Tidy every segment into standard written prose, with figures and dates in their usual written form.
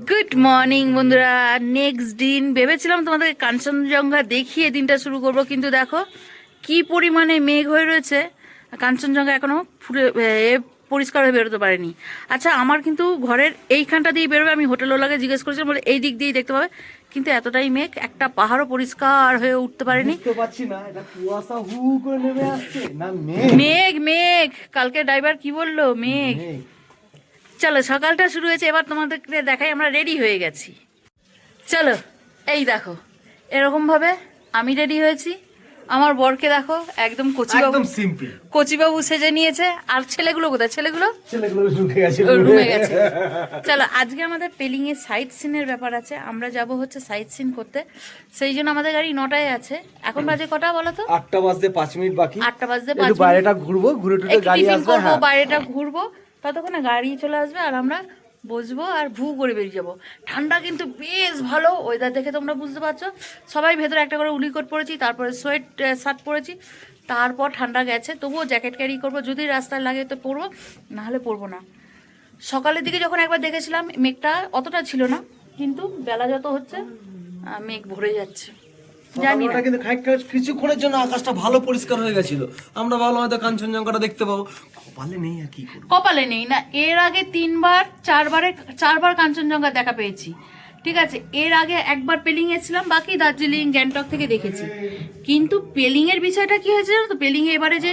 Good morning বন্ধুরা। Next দিন ভেবেছিলাম তোমাদেরকে কাঞ্চনজঙ্ঘা দেখিয়ে দিনটা শুরু করব, কিন্তু দেখো কি পরিমাণে মেঘ হয়ে রয়েছে। কাঞ্চনজঙ্ঘা এখনো পরিষ্কার হয়ে বেরোতে পারেনি। আচ্ছা, আমার কিন্তু ঘরের এইখানটা দিয়ে বেরোবে। আমি হোটেলওয়ালাকে জিজ্ঞেস করেছিলাম, বলে এই দিক দিয়েই দেখতে পাবে, কিন্তু এতটাই মেঘ, একটা পাহাড়ও পরিষ্কার হয়ে উঠতে পারেনি। মেঘ মেঘ, কালকে ড্রাইভার কি বললো, মেঘ। চলো, সকালটা শুরু হয়েছে, এবার তোমাদেরকে দেখাই আমরা রেডি হয়ে গেছি। চলো, এই দেখো এরকম ভাবে আমি রেডি হয়েছি। আমার বরকে দেখো একদম কচিবাবু সেজে নিয়েছে। আর ছেলেগুলো কোথায়? ছেলেগুলো রুমে গেছে। চলো, আজকে আমাদের পেলিং এর সাইট সিনের ব্যাপার আছে। আমরা যাব হচ্ছে সাইট সিন করতে, সেই জন্য আমাদের গাড়ি 9টায় আছে। এখন বাজে কটা বলো তো? 8টা বাজতে 5 মিনিট বাকি। 8টা বাজতে 5 মিনিট বাইরেটা ঘুরবো, ঘুরে টুরে গাড়ি আসবে, বাইরেটা ঘুরবো, ততক্ষণে গাড়ি চলে আসবে আর আমরা বসবো আর ভু করে বেরিয়ে যাবো। ঠান্ডা কিন্তু বেশ ভালো, ওয়েদার দেখে তোমরা বুঝতে পারছো। সবাই ভেতরে একটা করে উলি কোট পরেছি, তারপরে সোয়েট শার্ট পরেছি, তারপর ঠান্ডা গেছে, তবুও জ্যাকেট ক্যারি করবো। যদি রাস্তায় লাগে তো পরবো, নাহলে পরবো না। সকালের দিকে যখন একবার দেখেছিলাম মেঘটা অতটা ছিল না, কিন্তু বেলা যত হচ্ছে মেঘ ভরে যাচ্ছে। জানি না, কিন্তু কিছুক্ষণের জন্য আকাশটা ভালো পরিষ্কার হয়ে গেছিল। আমরা ভাবলাম হয়তো কাঞ্চনজঙ্ঘাটা দেখতে পাবো, কপালে নেই। আর কি করব, কপালে নেই না। এর আগে 4বার কাঞ্চনজঙ্ঘা দেখা পেয়েছি, ঠিক আছে। এর আগে একবার পেলিং এসেছিলাম, বাকি দার্জিলিং গ্যাংটক থেকে দেখেছি। কিন্তু পেলিং এর বিষয়টা কি হয়েছে জানো তো? পেলিং এ এবারে যে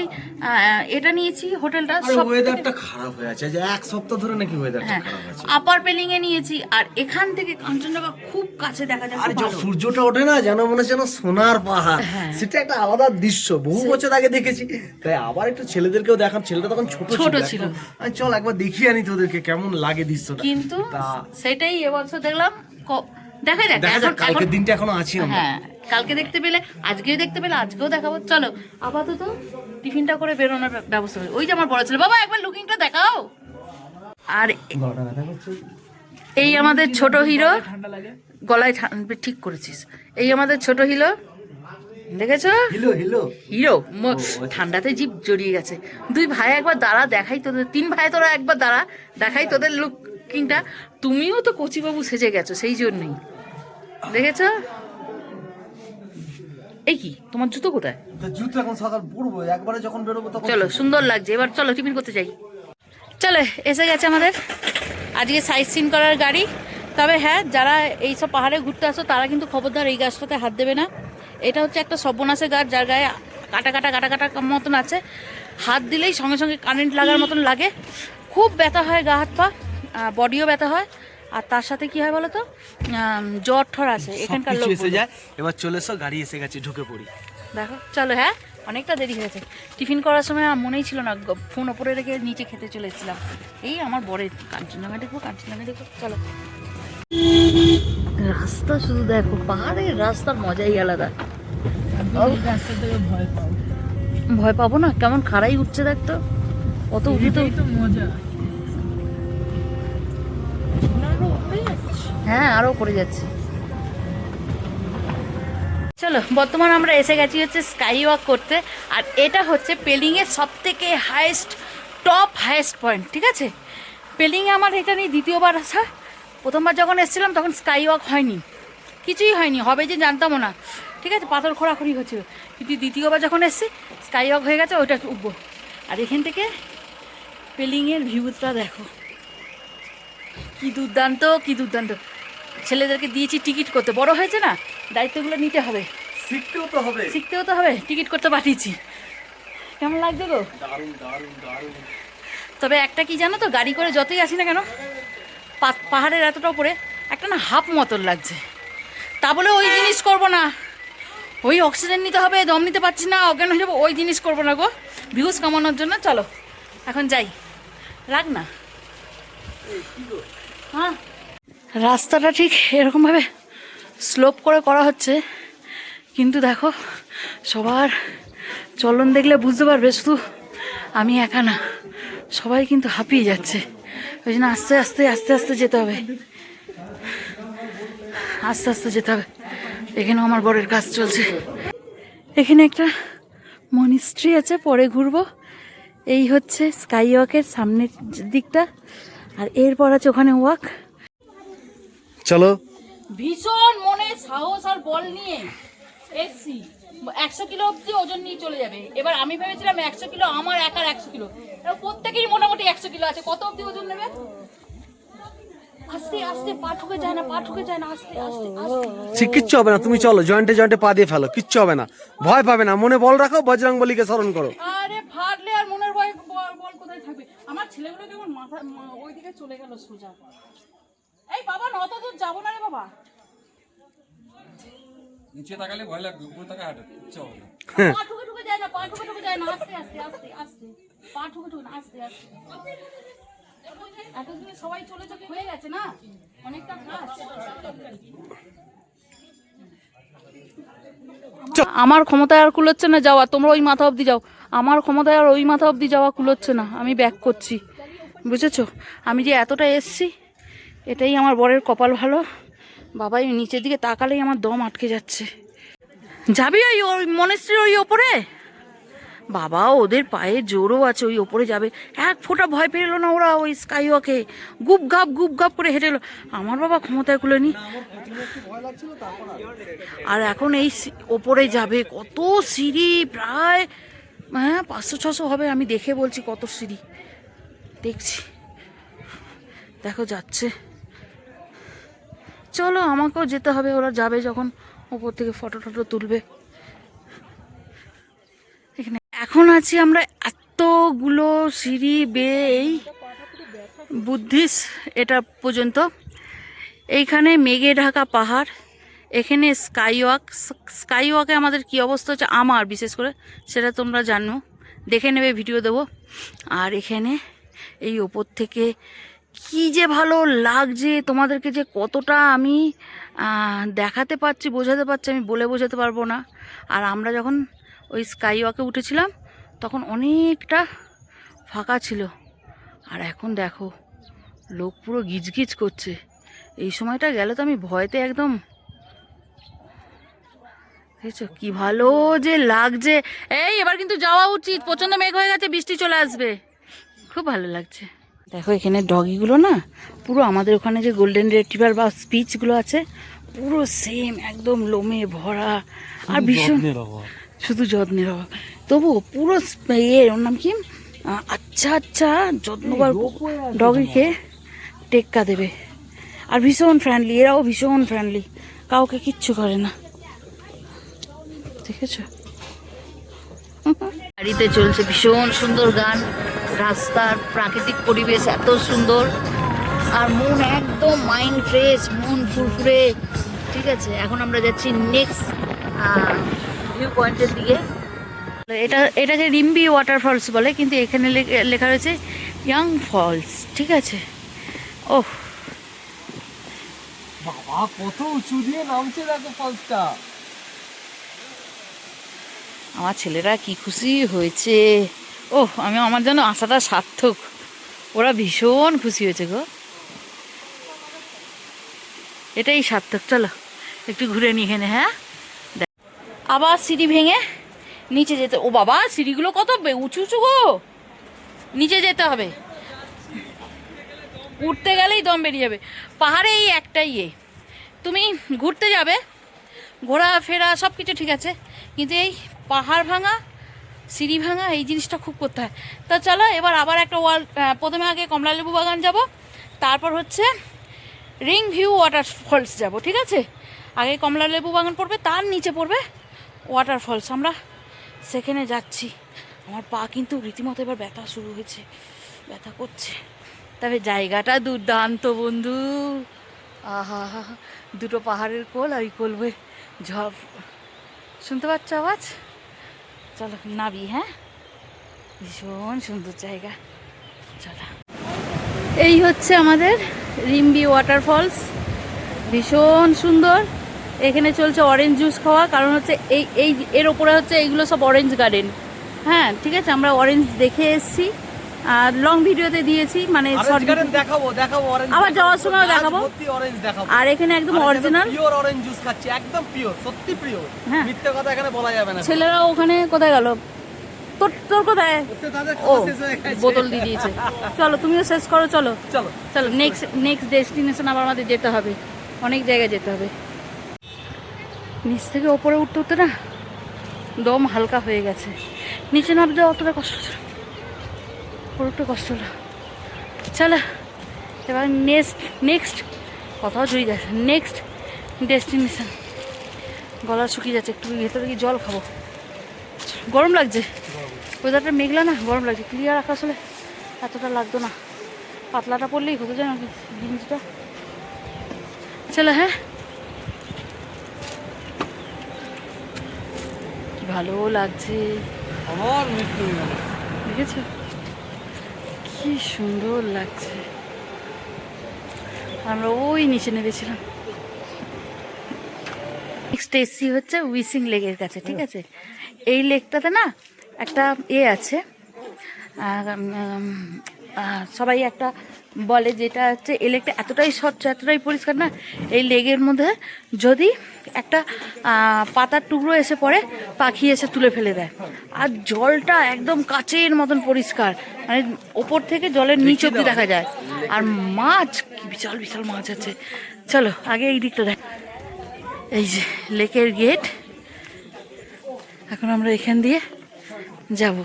এটা নিয়েছি হোটেলটা, সব ওয়েদারটা খারাপ হয়ে আছে, যে এক সপ্তাহ ধরে নাকি ওয়েদারটা খারাপ আছে। আপার পেলিং এ নিয়েছি, আর এখান থেকে কাঞ্চনজঙ্ঘা খুব কাছে দেখা যায়। আর যখন সূর্যটা ওঠে না, যেন মনে হচ্ছে যেন সোনার পাহাড়, সেটা একটা আলাদা দৃশ্য। বহু বছর আগে দেখেছি, তাই আবার একটু ছেলেদেরকেও দেখান। ছেলেটা তখন ছোট ছিল। চল একবার দেখিয়ে আনি তোদেরকে কেমন লাগে দৃশ্যটা। কিন্তু সেটাই এবছর দেখলাম। দেখা যাক, কালকের দিনটা এখনো আছে। হ্যাঁ, কালকে দেখতে পেলে, আজকেও দেখতে পেলে, আজকেও দেখাবো। চলো, আপাতত টিফিনটা করে বেরোনোর ব্যবস্থা করি। ওই যে আমার বড় ছেলে, বাবা একবার লুকিংটা দেখাও। আর এই আমাদের ছোট হিরো, গলায় ঠিক করেছিস। এই আমাদের ছোট হিরো, দেখেছো? হিরো ঠান্ডাতে জিভ জড়িয়ে গেছে। 2 ভাই একবার দাঁড়া, দেখাই তোদের। 3 ভাই তোরা একবার দাঁড়া, দেখাই তোদের লুকিংটা। তুমিও তো কচিবাবু সেজে গেছো, সেই জন্যই। দেখেছো? এই কি তোমার জুতো কোথায়? জুতো এখন সকাল পরবো, একবারে যখন বেরোবো তখন। চলো, সুন্দর লাগছে। এবার চলো টিফিন করতে যাই। চলো, এসে গেছে আমাদের আজকে সাইট সিন করার গাড়ি। তবে হ্যাঁ, যারা এইসব পাহাড়ে ঘুরতে আসো তারা কিন্তু খবরদার এই গাছটাতে হাত দেবে না। এটা হচ্ছে একটা সর্বনাশের গাছ, যার গায়ে কাটা কাটা মতন আছে। হাত দিলেই সঙ্গে সঙ্গে কারেন্ট লাগার মতন লাগে, খুব ব্যথা হয়, গা হাত পা, বডিও ব্যথা হয়। আর তার সাথে কি হয় বলো তো, জ্বর ঠর আছে এখানকার লোক এসে যায়। এবার চলে এসো, গাড়ি এসে গেছে, ঢুকে পড়ি। দেখো, চলো। হ্যাঁ, অনেকটা দেরি হয়েছে। টিফিন করার সময় মনেই ছিল না, ফোন ওপরে রেখে নিচে খেতে চলে এসেছিলাম। এই আমার বরের কাঞ্চনজঙ্ঘা দেখবো। চলো, রাস্তা শুধু দেখো, পাহাড়ের রাস্তার মজাই আলাদা। ভয় পাবো না? কেমন খাড়াই উঠছে দেখতো, কত উঠে তো মজা। হ্যাঁ, আরো পড়ে যাচ্ছে। চলো, বর্তমানে আমরা এসে গেছি হচ্ছে স্কাই ওয়াক করতে। আর এটা হচ্ছে পেলিংয়ের সব থেকে টপ হাইয়েস্ট পয়েন্ট, ঠিক আছে। পেলিংয়ে আমার এটা নিয়ে দ্বিতীয়বার আসা। প্রথমবার যখন এসেছিলাম তখন স্কাই ওয়াক হয়নি, কিছুই হয়নি, হবে যে জানতামও না, ঠিক আছে। পাথর খোঁড়াখড়ি হচ্ছিল। কিন্তু দ্বিতীয়বার যখন এসেছি স্কাই ওয়াক হয়ে গেছে, ওইটা উঠবো। আর এখান থেকে পেলিংয়ের ভিউটা দেখো, কি দুর্দান্ত, কি দুর্দান্ত। ছেলেদেরকে দিয়েছি টিকিট করতে, বড় হয়েছে না, দায়িত্বগুলো নিতে হবে, শিখতেও তো হবে। টিকিট করতে পাঠিয়েছি। কেমন লাগছে গো? তবে একটা কি জানো তো, গাড়ি করে যতই আসি না কেন, পাহাড়ের এতটা উপরে একটা না হাফ মতন লাগছে। তা বলে ওই জিনিস করবো না, ওই অক্সিজেন নিতে হবে, দম নিতে পারছি না, অজ্ঞান হয়ে যাবো, ওই জিনিস করবো না গো, ভিউজ কামানোর জন্য। চলো এখন যাই, রাখ না। হ্যাঁ, রাস্তাটা ঠিক এরকমভাবে স্লোপ করে করা হচ্ছে, কিন্তু দেখো সবার চলন দেখলে বুঝতে পারবে, শুধু আমি একা না, সবাই কিন্তু হাঁপিয়ে যাচ্ছে। ওই জন্য আস্তে আস্তে আস্তে আস্তে যেতে হবে, আস্তে আস্তে যেতে হবে। এখানেও আমার বরের কাজ চলছে। এখানে একটা মনিস্ট্রি আছে, পরে ঘুরবো। এই হচ্ছে স্কাই ওয়াকের সামনের দিকটা, আর এরপর আছে ওখানে ওয়াক। চলো। ভীষণ মনে সাহস আর বল নিয়ে এসছি। 100 কিলো অব্দি ওজন নিয়ে চলে যাবে। এবার আমি ভেবেছিলাম 100 কিলো আমার একার 100 কিলো, প্রত্যেকেরই মোটামুটি 100 কিলো আছে। কত অব্দি ওজন নেবে? আস্তে আস্তে, পা ঠুকে যায় না, পা ঠুকে যায় না, আস্তে আস্তে আস্তে। কিচ্ছু হবে না, তুমি চলো, জয়েন্টে জয়েন্টে পা দিয়ে ফেলো, কিচ্ছু হবে না, ভয় পাবে না, মনে বল রাখো, বজরংবলীকে স্মরণ করো। আরে ফাটলে আর মনের ভয় বল কোথায় থাকবে? আমার ছেলেগুলো কেমন মাথা ওইদিকে চলে গেল সোজা। এই বাবা, নত দূর যাবো না রে বাবা। নিচে তাকালে ভয় লাগবে, উপরে তাকালে হাঁটে চল। পা ঠুকে ঠুকে যায় না, পা ঠুকে ঠুকে যায় না, আস্তে আস্তে আস্তে আস্তে, পা ঠুকে ঠুকে না, আস্তে আস্তে। এতদিনে সবাই চলে চলে হয়ে গেছে না, অনেকটা কাজ। আমার ক্ষমতায় আর কুলোচ্ছে না যাওয়া, তোমরা ওই মাথা অবধি যাও। আমার ক্ষমতায় আর ওই মাথা অবধি যাওয়া কুলোচ্ছে না, আমি ব্যাক করছি, বুঝেছো? আমি যে এতটা এসছি, এটাই আমার বরের কপাল ভালো। বাবা এই নিচের দিকে তাকালেই আমার দম আটকে যাচ্ছে। যাবি ওই মনেস্ট্রির ওই ওপরে? বাবা ওদের পায়ে জোরও আছে, ওই ওপরে যাবে। এক ফোঁটা ভয় পেল না ওরা, ওই স্কাই ওয়াকে গুপ গাপ করে হেঁটে এলো। আমার বাবা ক্ষমতায় কুলেনি। আর এখন এই ওপরে যাবে, কত সিঁড়ি, প্রায় 500-600 হবে। আমি দেখে বলছি কত সিঁড়ি, দেখছি, দেখো যাচ্ছে। চলো আমাকেও যেতে হবে, ওরা যাবে যখন ওপর থেকে ফটো টটো তুলবে। এখানে এখন আছি আমরা এতগুলো সিঁড়ি বেয়ে এই বুদ্ধিস্ট এটা পর্যন্ত। এইখানে মেঘে ঢাকা পাহাড়, এখানে স্কাই ওয়াকে আমাদের কী অবস্থা হচ্ছে আমার বিশেষ করে, সেটা তোমরা জানো, দেখে নেবে, ভিডিও দেবো। আর এখানে এই ওপর থেকে কি যে ভালো লাগছে তোমাদেরকে, যে কতটা আমি দেখাতে পারছি, বোঝাতে পারছি, আমি বলে বোঝাতে পারবো না। আর আমরা যখন ওই স্কাই ওয়াকে উঠেছিলাম তখন অনেকটা ফাঁকা ছিল, আর এখন দেখো লোক পুরো গিজগিজ করছে। এই সময়টা গেলে তো আমি ভয়তে একদম, দেখেছো কি ভালো যে লাগছে। এই এবার কিন্তু যাওয়া উচিত, প্রচণ্ড মেঘ হয়ে গেছে, বৃষ্টি চলে আসবে। খুব ভালো লাগছে। দেখো এখানে ডগিগুলো না পুরো আমাদের ওখানে যে গোল্ডেন রিট্রিভার বা স্পিচগুলো আছে পুরো সেম একদম লোমে ভরা, আর ভীষণ শুধু যত্নের অভাব, তবুও পুরো ওর নাম কি, আচ্ছা যত্নবার ডগিকে টেক্কা দেবে। আর ভীষণ ফ্রেন্ডলি, এরাও ভীষণ ফ্রেন্ডলি, কাউকে কিচ্ছু করে না, দেখেছো? গাড়িতে চলছে ভীষণ সুন্দর গান, রাস্তার প্রাকৃতিক পরিবেশ এত সুন্দর, আর মন একদম মাইন্ড ফ্রেশ, মন ফুরফুরে। ঠিক আছে, এখন আমরা যাচ্ছি নেক্সট ভিউ পয়েন্টের দিকে। এটাকে রিম্বি ওয়াটারফলস বলে, কিন্তু এখানে লেখা রয়েছে ইয়াং ফলস। ঠিক আছে, ওহ বাবা কত উঁচু দিয়ে নামছে, দেখো ফলসটা। আমার ছেলেরা কি খুশি হয়েছে, ওহ আমার যেন আশাটা সার্থক, ওরা ভীষণ খুশি হয়েছে গো, এটাই সার্থক। চলো একটু ঘুরে নি এখানে। হ্যাঁ, আবার সিঁড়ি ভেঙে নিচে যেতে, ও বাবা সিঁড়িগুলো কত উঁচু উঁচু গো, নিচে যেতে হবে, উঠতে গেলেই দম বেরিয়ে যাবে। পাহাড়ে এই একটাই তুমি ঘুরতে যাবে, ঘোরাফেরা সব কিছু ঠিক আছে, কিন্তু এই পাহাড় ভাঙা, সিঁড়ি ভাঙা, এই জিনিসটা খুব করতে হয়। তা চলো এবার আবার একটা প্রথমে আগে কমলালেবু বাগান যাব, তারপর হচ্ছে রিং ভিউ ওয়াটারফলস যাব। ঠিক আছে, আগে কমলালেবু বাগান পড়বে, তার নিচে পড়বে ওয়াটারফলস, আমরা সেখানে যাচ্ছি। আমার পা কিন্তু রীতিমতো এবার ব্যথা শুরু হয়েছে, ব্যথা করছে, তবে জায়গাটা দুর্দান্ত বন্ধু। আহা, দুটো পাহাড়ের কোল, আর ওই কোল বয়ে ঝপ, শুনতে পাচ্ছ আওয়াজ? চলো নাবি। হ্যাঁ, ভীষণ সুন্দর জায়গা, চলো। এই হচ্ছে আমাদের রিম্বি ওয়াটারফলস, ভীষণ সুন্দর। এখানে চলছে অরেঞ্জ জুস খাওয়া, কারণ হচ্ছে এই এর ওপরে হচ্ছে এইগুলো সব অরেঞ্জ গার্ডেন। হ্যাঁ ঠিক আছে, আমরা অরেঞ্জ দেখে এসেছি, আর লং ভিডিওতে দিয়েছি, মানে দেখাবো অরেঞ্জ, আবার যাওয়ার সময় দেখাবো। অরেঞ্জ দেখাবো, আর এখানে একদম অরিজিনাল পিওর অরেঞ্জ জুস খাচ্ছি, একদম পিওর, সত্যি পিওর, হ্যাঁ মিথ্যে কথা এখানে বলা যাবে না। ছেলেরা ওখানে কোথায় গেল, তোর কোথায়? ও বোতল দিয়ে দিয়েছে। চলো তুমিও শেষ করো, চলো চলো চলো, নেক্সট ডেস্টিনেশন আবার আমাদের যেতে হবে। অনেক জায়গায় যেতে হবে। নিচ থেকে ওপরে উঠতে উঠতে না দম হালকা হয়ে গেছে। নিচে নামতে অতটা কষ্ট ছিল, উপরে উঠতে কষ্ট হলো। চলো এবার নেক্সট কথাও জড়িয়ে যাচ্ছে, নেক্সট ডেস্টিনেশন। গলা শুকিয়ে যাচ্ছে, একটু ভেতরে গিয়ে জল খাবো। গরম লাগছে, ওয়েদারটা মেঘলা না, গরম লাগছে। ক্লিয়ার আকাশ হলে এতটা লাগতো না, পাতলাটা পড়লেই হতে যায় না জিনিসটা। চলো হ্যাঁ, কি ভালো লাগছে, আমার মৃত্যু হয়ে গেল। দেখেছো কি সুন্দর লাগছে। আমরা ওই নিচে নেমেছিলাম। নেক্সট এসি হচ্ছে উইসিং লেকের কাছে, ঠিক আছে। এই লেকটাতে না একটা আছে, সবাই একটা বলে, যেটা হচ্ছে এই লেকটা এতটাই স্বচ্ছ, এতটাই পরিষ্কার না, এই লেকের মধ্যে যদি একটা পাতার টুকরো এসে পড়ে, পাখি এসে তুলে ফেলে দেয়। আর জলটা একদম কাচের মতন পরিষ্কার, মানে ওপর থেকে জলের নিচ অব্দি দেখা যায়। আর মাছ, কি বিশাল বিশাল মাছ আছে। চলো আগে এই দিকটা দেখ, এই যে লেকের গেট। এখন আমরা এখান দিয়ে যাব।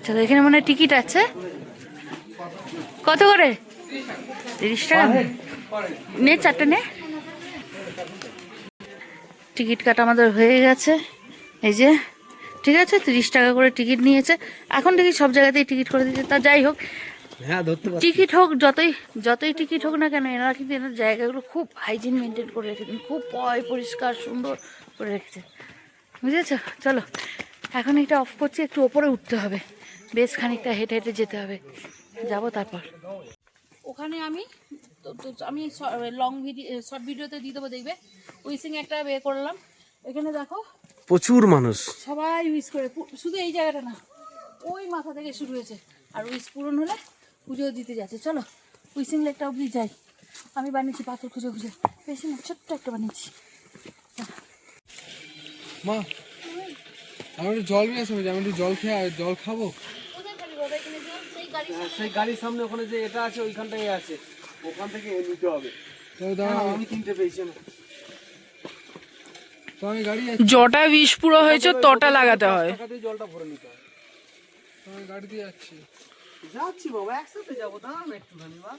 চলো, এখানে মনে হয় টিকিট আছে। কত করে? 30 টাকা নে, 4টে নে। টিকিট কাটা আমাদের হয়ে গেছে, এই যে ঠিক আছে। 30 টাকা করে টিকিট নিয়েছে। এখন দেখি সব জায়গাতেই টিকিট করে দিয়েছে। তা যাই হোক, হ্যাঁ ধরতে পারছি। টিকিট হোক, যতই টিকিট হোক না কেন, এনারা কিন্তু এনার জায়গাগুলো খুব হাইজিন মেনটেন করে রেখেছেন, খুব পরিষ্কার সুন্দর করে রেখেছে, বুঝেছো। চলো এখন এটা অফ করছি, একটু ওপরে উঠতে হবে, বেশ খানিকটা হেঁটে হেঁটে যেতে হবে, যাব তারপর। ওখানে আমি লং ভিডিও, শর্ট ভিডিওতে দিয়ে দেবো, দেখবে। উইসিং একটা বের করলাম, এখানে দেখো প্রচুর মানুষ, সবাই উইশ করে। শুধু এই জায়গাটা না, ওই মাথা থেকে শুরু হয়েছে। আর উইশ পূরণ হলে পুজো দিতে যাচ্ছে। চলো উইসিং লেকটা অবধি যাই। আমি বানিয়েছি পাথর খুঁজে খুঁজে, বেশি না, ছোট্ট একটা বানিয়েছি। মা আমি একটু জল নিয়ে আসবো, আমি একটু জল খেয়ে জল খাবো। সেই গাড়ির সামনে ওখানে যে এটা আছে, ওইখানটাই আছে, ওখান থেকে নিতে হবে। তো দাঁড়াও, আমি কিনতে পেয়েছি না। তো আমি গাড়ি জটা বিষ পুরো হয়েছে, তটা লাগাতে হয়। টাকাতেই জলটা ভরে নিতে হয়। তো আমি গাড়ি দিয়ে যাচ্ছি। যাচ্ছি বাবা, একসাথে যাবো, দাঁড়ান একটুখানি বা।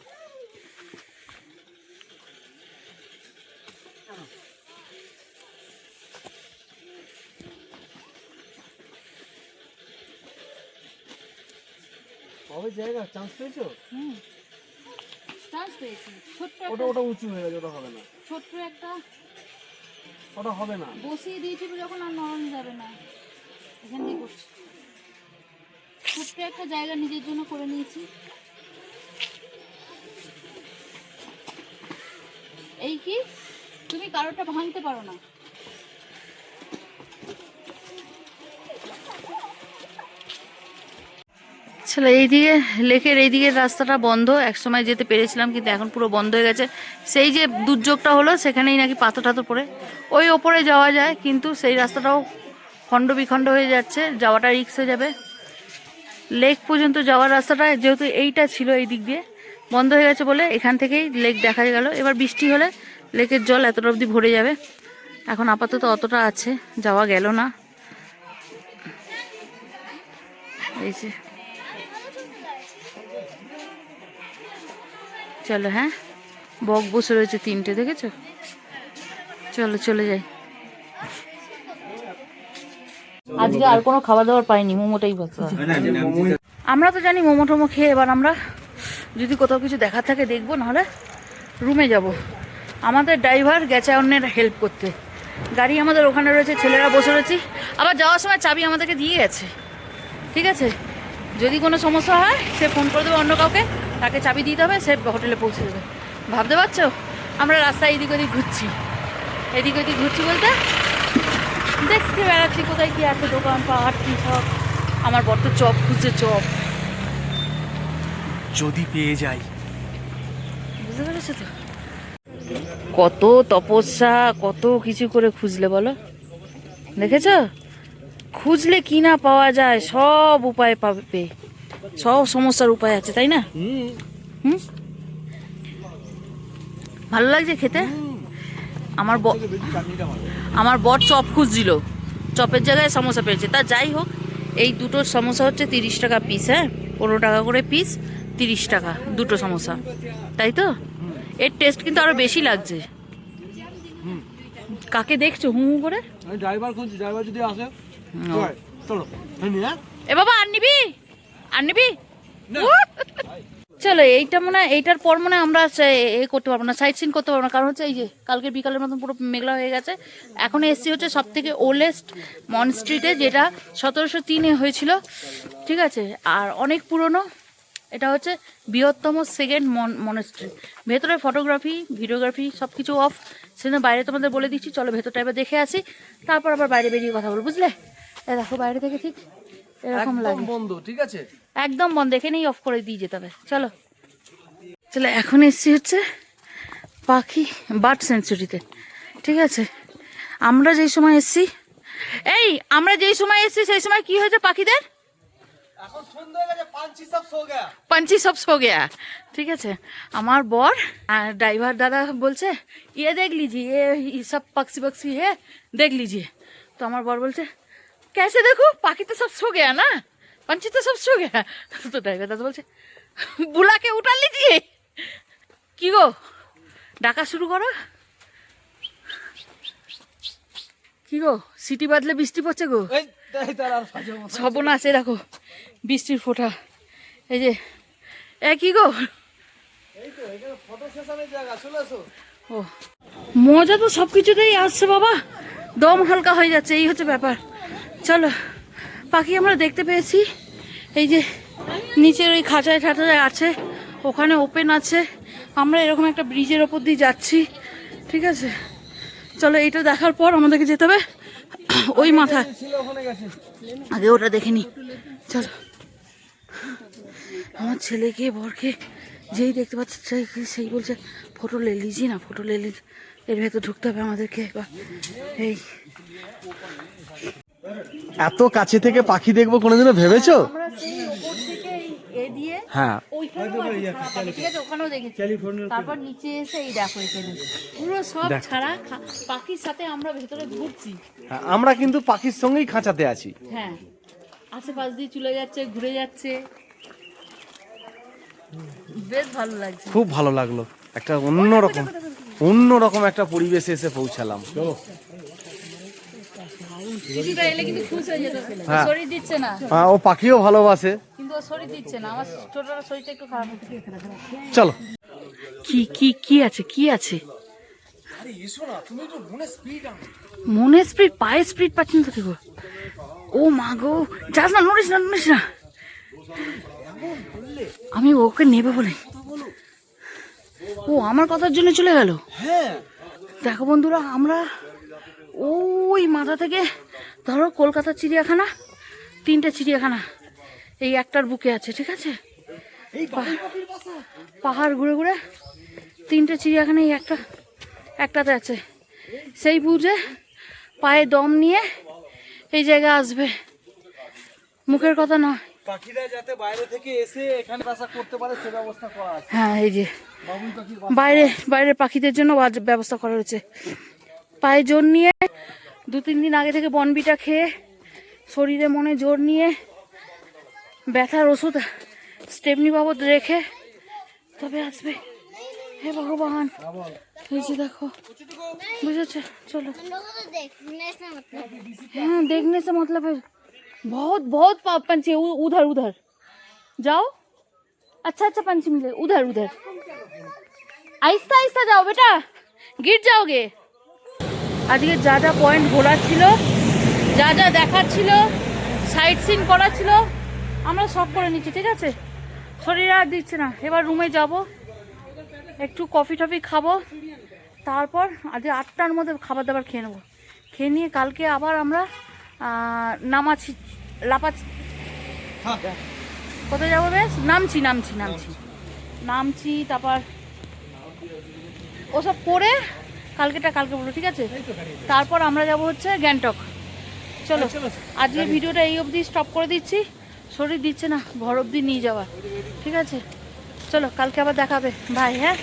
কবে জায়গা চান্স পেয়েছো? চান্স পেয়েছি, ওটা উঁচু হয়ে গেছে, ওটা হবে না, ছোট্ট একটা ওটা হবে না। বসিয়ে দিয়েছিল যখন, আর নরম যাবে না। এখান দিয়ে করছি, ছোট্ট একটা জায়গা নিজের জন্য করে নিয়েছি। এই কি, তুমি কারোটা ভাঙতে পারো না। ছিল এইদিকে লেকের এইদিকে রাস্তাটা বন্ধ, একসময় যেতে পেরেছিলাম, কিন্তু এখন পুরো বন্ধ হয়ে গেছে। সেই যে দুর্যোগটা হলো, সেখানেই নাকি পাথর টাথর পড়ে ওই ওপরে যাওয়া যায়, কিন্তু সেই রাস্তাটাও খণ্ড বিখণ্ড হয়ে যাচ্ছে, যাওয়াটা রিস্ক হয়ে যাবে। লেক পর্যন্ত যাওয়ার রাস্তাটা যেহেতু এইটা ছিল, এই দিক দিয়ে বন্ধ হয়ে গেছে বলে এখান থেকেই লেক দেখা গেল। এবার বৃষ্টি হলে লেকের জল এতটা অবধি ভরে যাবে। এখন আপাতত অতটা আছে, যাওয়া গেল না। এই যে চলো, হ্যাঁ বক বসে রয়েছে 3টে, দেখেছো। চলো চলে যাই। আজকে আর কোনো খাবার দাবার পাইনি, মোমোটাই বসে। আমরা তো জানি মোমো টোমো খেয়ে এবার আমরা যদি কোথাও কিছু দেখার থাকে দেখবো, নাহলে রুমে যাব। আমাদের ড্রাইভার গেছে অন্যের হেল্প করতে, গাড়ি আমাদের ওখানে রয়েছে, ছেলেরা বসে রয়েছি। আবার যাওয়ার সময় চাবি আমাদেরকে দিয়ে গেছে, ঠিক আছে। যদি কোনো সমস্যা হয় সে ফোন করে দেবে অন্য কাউকে, তাকে চাবি দিতে হবে, সে হোটেলে পৌঁছে দেবে। ভাবতে পারছো, আমরা রাস্তায় এদিক ওদিক ঘুরছি, এদিক ওদিক ঘুরছি বলতে দেখতে বেড়াচ্ছি কোথায় কি আছে, দোকান পাহাড় কি সব। আমার বড় তো চপ খুঁজছে, চপ যদি পেয়ে যাই। বুঝতে পেরেছো তো, কত তপস্যা, কত কিছু করে খুঁজলে বলো, দেখেছো। খুঁজলে কি না পাওয়া যায়, সব উপায় পাবে, সব সমস্যার উপায় আছে, তাই না। হুম, ভালো লাগছে খেতে। আমার বর চপ খুঁজছিল, চপের জায়গায় সমোসা পেয়েছে। তা যাই হোক, এই দুটো সমোসা হচ্ছে 30 টাকা পিস, হ্যাঁ 15 টাকা করে পিস, 30 টাকা দুটো সমোসা, তাই তো? এর টেস্ট কিন্তু আরো বেশি লাগছে। কাকে দেখছো হু হু করে? আমি ড্রাইভার খুঁজছি, ড্রাইভার যদি আসে চলো এ বাবা আর নিবি, আর নিবি? চলো, এইটা মনে হয়, এইটার পর মনে হয় আমরা এ করতে পারবো না, সাইট সিন করতে পারবো না, কারণ হচ্ছে এই যে কালকে বিকালের মতন পুরো মেঘলা হয়ে গেছে। এখন এসছি হচ্ছে সব থেকে ওল্ডেস্ট মনস্ট্রিটে, যেটা 1703-এ হয়েছিল, ঠিক আছে? আর অনেক পুরনো। এটা হচ্ছে বৃহত্তম সেকেন্ড মনস্ট্রি। ভেতরে ফটোগ্রাফি, ভিডিওগ্রাফি সব কিছু অফ, সেজন্য বাইরে তোমাদের বলে দিচ্ছি। চলো ভেতরটা এবার দেখে আসি, তারপর আবার বাইরে বেরিয়ে কথা বলবো, বুঝলে? এ দেখো বাইরে থেকে ঠিক এরকম লাগে, বন্ধ, ঠিক আছে? একদম বন্ধ, এখানেই অফ করে দিয়ে যেতে হবে। চলো চলো, এখন এসছি হচ্ছে পাখি বার্ড সেঞ্চুরিতে, ঠিক আছে? আমরা যেই সময় এসছি, আমরা যেই সময় এসছি সেই সময় কি হয়েছে পাখিদের? এখন সন্ধ্যা হয়ে গেছে, पंछी सब सो गया, ठीक है? हमार बॉर ड्राइवर दादा बोलছে ये देख लीजिए, ये सब पक्षी है, देख लीजिए। तो हमार बॉर बोलছে कैसे देखो, पाखी तो सब सो गया ना, पंछी तो सब सो गया। तो ड्राइवर दादा बोलছে बुला के उठा लीजिए। কি গো, ডাকা শুরু করো। কি গো, সিটি বাদলে বৃষ্টি পড়ছে গো, সর্বনাশ। দেখো বৃষ্টির ফোঁটা, এই যে কি গো, ও মজা তো সব কিছুতেই আসছে বাবা, দম হালকা হয়ে যাচ্ছে, এই হচ্ছে ব্যাপার। চলো, পাখি আমরা দেখতে পেয়েছি, এই যে নিচের ওই খাঁচায় ঠাচায় আছে, ওখানে ওপেন আছে। আমরা এরকম একটা ব্রিজের ওপর দিয়ে যাচ্ছি, ঠিক আছে? চলো, এইটা দেখার পর আমাদেরকে যেতে হবে ওই মাথায়, আগে ওটা দেখে নি। চলো, আমার ছেলেকে বরকে যেই দেখতে পাচ্ছে সেই বলছে ফটো লে লিজিয়ে না, ফটো লে লিজিয়ে। এর ভেতর ঢুকতে হবে আমাদেরকে এবার। এই এত কাছে থেকে পাখি দেখবো কোনোদিনও ভেবেছো? আমরা সেই ওপর থেকে এ দিয়ে হ্যাঁ, ওইখানেও আছে, ঠিক আছে? ওখানেও দেখেছি। তারপর নিচে এসে এই দেখো এখানে পুরো সব ছাড়া পাখির সাথে আমরা ভেতরে ঘুরছি। হ্যাঁ, আমরা কিন্তু পাখির সঙ্গেই খাঁচাতে আছি। হ্যাঁ, আশেপাশ দিয়ে চলে যাচ্ছে, ঘুরে যাচ্ছে, বেশ ভালো লাগছে। খুব ভালো লাগলো, একটা অন্যরকম একটা পরিবেশে এসে পৌঁছালাম। চলো, দিদিটা এলে কিন্তু খুশ হয়ে যেত, হ্যাঁ। শরীর দিচ্ছে না, হ্যাঁ, ও পাখিও ভালোবাসে, কিন্তু ও শরীর দিচ্ছে না। আমার ছোটটার শরীরটা একটু খারাপ হচ্ছে। চলো। কি আছে, কি আছে? মনে স্পিড, পায়ে স্পিড পাচ্ছেন তো কি গো? ও মা গো, যাস না, নড়িস না। আমি ওকে নেবে বলে, ও আমার কথার জন্য চলে গেল। দেখো বন্ধুরা, আমরা ওই মাথা থেকে ধরো কলকাতার চিড়িয়াখানা, 3টে চিড়িয়াখানা এই একটার বুকে আছে, ঠিক আছে? পাহাড় ঘুরে ঘুরে 3টে চিড়িয়াখানা এই একটাতে আছে। সেই বুঝে পায়ে দম নিয়ে এই জায়গায় আসবে, মুখের কথা নয়। পাখিরা যাতে বাইরে থেকে এসে এখানে বাসা করতে পারে সে ব্যবস্থা করা আছে। হ্যাঁ, এই যে বাইরে পাখিদের জন্য ব্যবস্থা করা হয়েছে। পায়ে জোর নিয়ে 2-3 দিন আগে থেকে বনবিটা খেয়ে, শরীরে মনে জোর নিয়ে, ব্যথার ওষুধ স্টেপনি বাবদ রেখে তবে আসবে। হে ভগবান, এই যে দেখো, বুঝেছো? চলো, हाँ देखने से मतलब है बहुत पंछी है उधर जाओ। अच्छा पंछी मिले उधर आहिस्ता जाओ बेटा, गिर जाओगे। আজকে যা পয়েন্ট ঘোরার ছিল, যা দেখার ছিল, সাইট সিন করার ছিল, আমরা সব করে নিচ্ছি, ঠিক আছে? শরীর আর দিচ্ছে না। এবার রুমে যাব, একটু কফি টফি খাবো, তারপর আজ 8টার মধ্যে খাবার দাবার খেয়ে নেবো। খেয়ে নিয়ে কালকে আবার আমরা কোথায় যাবো? বেশ নামছি, তারপর ওসব করে কালকে বলবো, ঠিক আছে? তারপর আমরা যাব হচ্ছে গ্যাংটক। চলো, আজকে ভিডিওটা এই অবধি স্টপ করে দিচ্ছি, শরীর দিচ্ছে না ঘর অবধি নিয়ে যাওয়া, ঠিক আছে? চলো, কালকে আবার দেখাবে, বাই। হ্যাঁ।